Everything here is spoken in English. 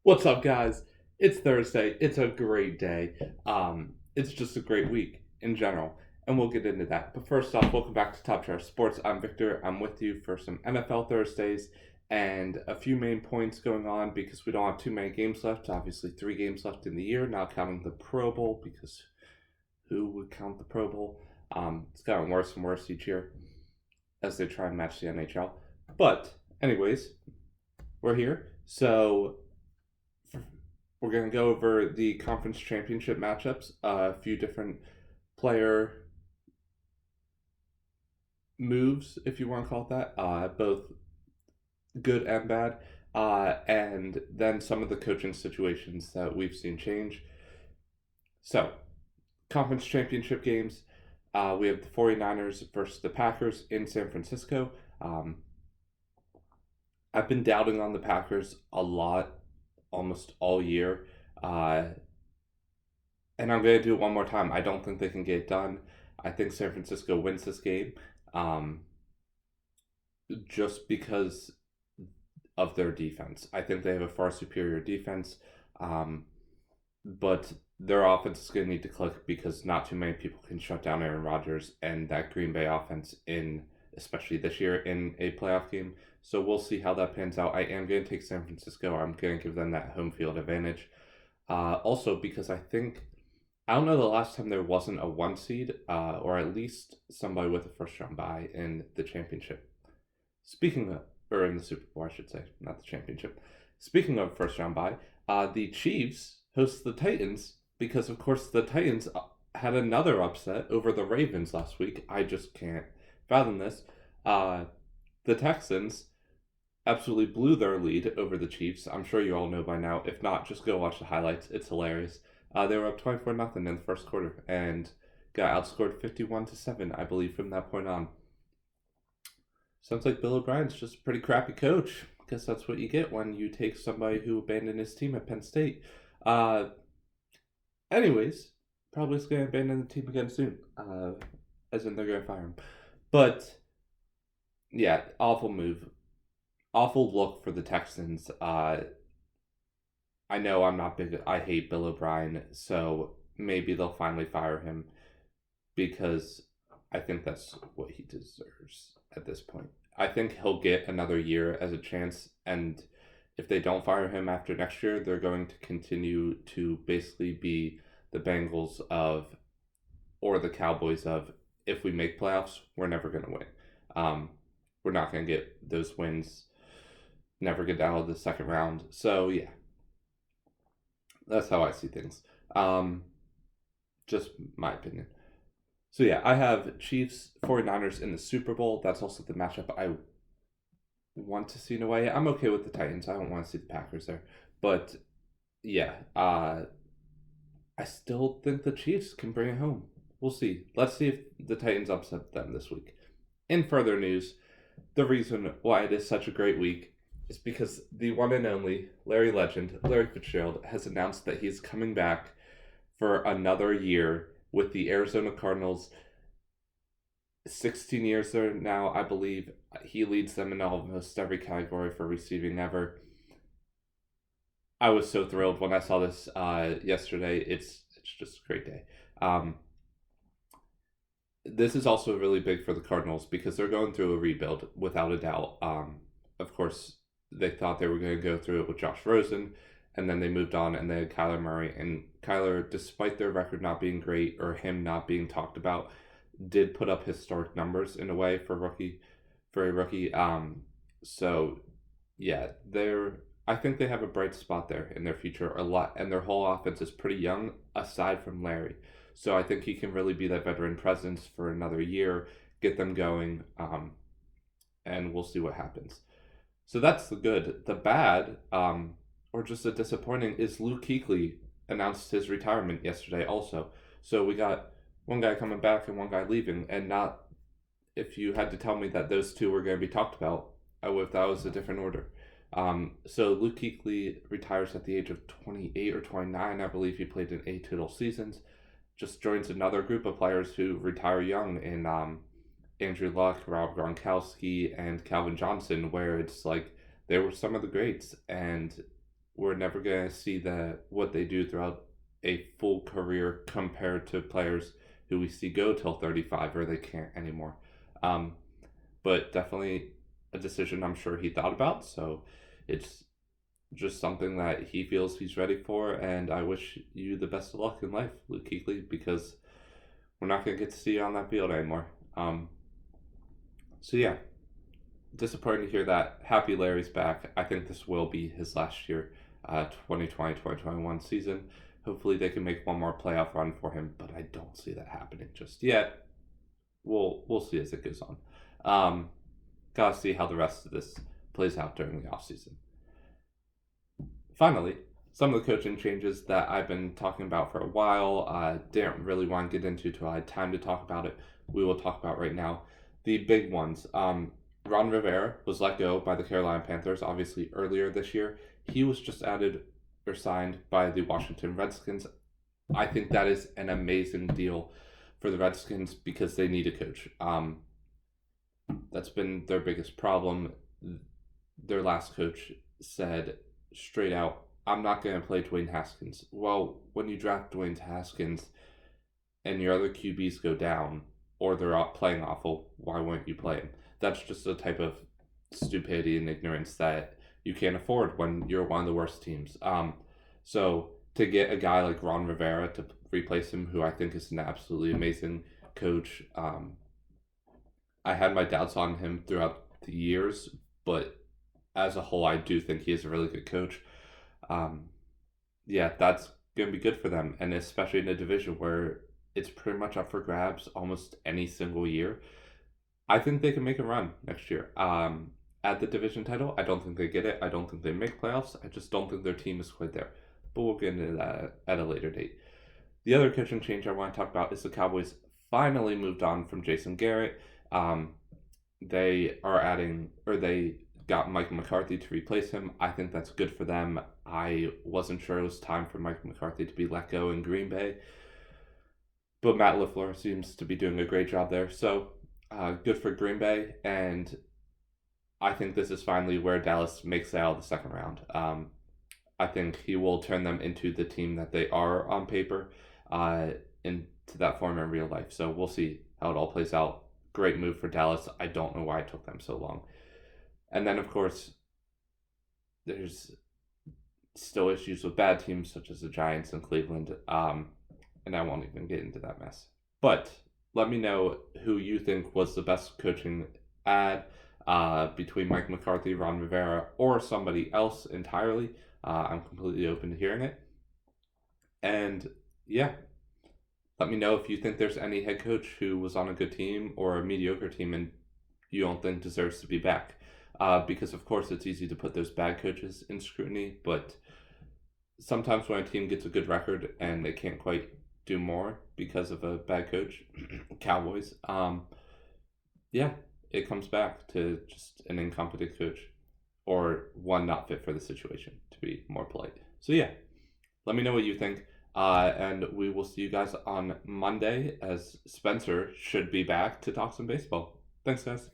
What's up, guys? It's Thursday. It's a great day. It's just a great week in general, and we'll get into that. But first off, welcome back to Top Chair Sports. I'm Victor. I'm with you for some NFL Thursdays and a few main points going on because we don't have too many games left. Obviously, 3 games left in the year, not counting the Pro Bowl because who would count the Pro Bowl? It's gotten worse and worse each year as they try and match the NHL. But anyways, we're here. So we're going to go over the conference championship matchups, a few different player moves, if you want to call it that, both good and bad, and then some of the coaching situations that we've seen change. So, conference championship games, we have the 49ers versus the Packers in San Francisco. I've been doubting on the Packers a lot almost all year. And I'm going to do it one more time. I don't think they can get it done. I think San Francisco wins this game just because of their defense. I think they have a far superior defense, but their offense is going to need to click because not too many people can shut down Aaron Rodgers and that Green Bay offense especially this year in a playoff game. So we'll see how that pans out. I am going to take San Francisco. I'm going to give them that home field advantage. Also, because I don't know the last time there wasn't a 1 seed, or at least somebody with a first round bye in the championship. Or in the Super Bowl, I should say, not the championship. Speaking of first round bye, the Chiefs host the Titans because, of course, the Titans had another upset over the Ravens last week. I just can't fathom this. The Texans absolutely blew their lead over the Chiefs. I'm sure you all know by now. If not, just go watch the highlights. It's hilarious. They were up 24-0 in the first quarter and got outscored 51-7, I believe, from that point on. Sounds like Bill O'Brien's just a pretty crappy coach. I guess that's what you get when you take somebody who abandoned his team at Penn State. Anyways, probably is going to abandon the team again soon. As in they're going to fire him. But, yeah, awful move. Awful look for the Texans. I know I'm not big. I hate Bill O'Brien, so maybe they'll finally fire him because I think that's what he deserves at this point. I think he'll get another year as a chance, and if they don't fire him after next year, they're going to continue to basically be the Bengals of, or the Cowboys of, if we make playoffs, we're never going to win. We're not going to get those wins, never get out of the second round. So, yeah. That's how I see things. Just my opinion. So yeah, I have Chiefs 49ers in the Super Bowl. That's also the matchup I want to see in a way. I'm okay with the Titans. I don't want to see the Packers there. But yeah, I still think the Chiefs can bring it home. We'll see. Let's see if the Titans upset them this week. In further news, the reason why it is such a great week is because the one and only Larry Legend, Larry Fitzgerald, has announced that he's coming back for another year with the Arizona Cardinals. 16 years there now, I believe. He leads them in almost every category for receiving ever. I was so thrilled when I saw this yesterday. It's just a great day. This is also really big for the Cardinals because they're going through a rebuild without a doubt. Of course, they thought they were going to go through it with Josh Rosen, and then they moved on and they had Kyler Murray. And Kyler, despite their record not being great or him not being talked about, did put up historic numbers in a way for a rookie. So yeah, I think they have a bright spot there in their future a lot, and their whole offense is pretty young aside from Larry. So I think he can really be that veteran presence for another year, get them going, and we'll see what happens. So that's the good. The bad, or just the disappointing, is Luke Kuechly announced his retirement yesterday also. So we got one guy coming back and one guy leaving, and not, if you had to tell me that those two were going to be talked about, I would, that was a different order. So Luke Kuechly retires at the age of 28 or 29. I believe he played in 8 total seasons. Just joins another group of players who retire young in Andrew Luck, Rob Gronkowski, and Calvin Johnson, where it's like they were some of the greats, and we're never going to see what they do throughout a full career compared to players who we see go till 35 or they can't anymore. Um, but definitely a decision I'm sure he thought about. So it's just something that he feels he's ready for. And I wish you the best of luck in life, Luke Kuechly, because we're not going to get to see you on that field anymore. So yeah, disappointing to hear that. Happy Larry's back. I think this will be his last year, 2020-2021 season. Hopefully they can make one more playoff run for him, but I don't see that happening just yet. We'll see as it goes on. Gotta see how the rest of this plays out during the offseason. Finally, some of the coaching changes that I've been talking about for a while, didn't really want to get into till I had time to talk about it. We will talk about right now. The big ones. Ron Rivera was let go by the Carolina Panthers, obviously earlier this year. He was just added or signed by the Washington Redskins. I think that is an amazing deal for the Redskins because they need a coach. That's been their biggest problem. Their last coach said straight out, I'm not going to play Dwayne Haskins. Well, when you draft Dwayne Haskins and your other QBs go down or they're playing awful, why wouldn't you play him? That's just a type of stupidity and ignorance that you can't afford when you're one of the worst teams. So to get a guy like Ron Rivera to replace him, who I think is an absolutely amazing coach, I had my doubts on him throughout the years, but as a whole, I do think he is a really good coach. Yeah, that's going to be good for them, and especially in a division where it's pretty much up for grabs almost any single year. I think they can make a run next year. At the division title, I don't think they get it. I don't think they make playoffs. I just don't think their team is quite there. But we'll get into that at a later date. The other coaching change I want to talk about is the Cowboys finally moved on from Jason Garrett. They got Mike McCarthy to replace him. I think that's good for them. I wasn't sure it was time for Mike McCarthy to be let go in Green Bay, but Matt LaFleur seems to be doing a great job there. So good for Green Bay, and I think this is finally where Dallas makes it out of the second round. I think he will turn them into the team that they are on paper, into that form in real life. So we'll see how it all plays out. Great move for Dallas. I don't know why it took them so long. And then, of course, there's still issues with bad teams such as the Giants and Cleveland. And I won't even get into that mess. But let me know who you think was the best coaching ad between Mike McCarthy, Ron Rivera, or somebody else entirely. I'm completely open to hearing it. And yeah, let me know if you think there's any head coach who was on a good team or a mediocre team and you don't think deserves to be back. Because, of course, it's easy to put those bad coaches in scrutiny, but sometimes when a team gets a good record and they can't quite do more because of a bad coach, Cowboys, yeah, it comes back to just an incompetent coach or one not fit for the situation, to be more polite. So, yeah, let me know what you think. And we will see you guys on Monday as Spencer should be back to talk some baseball. Thanks, guys.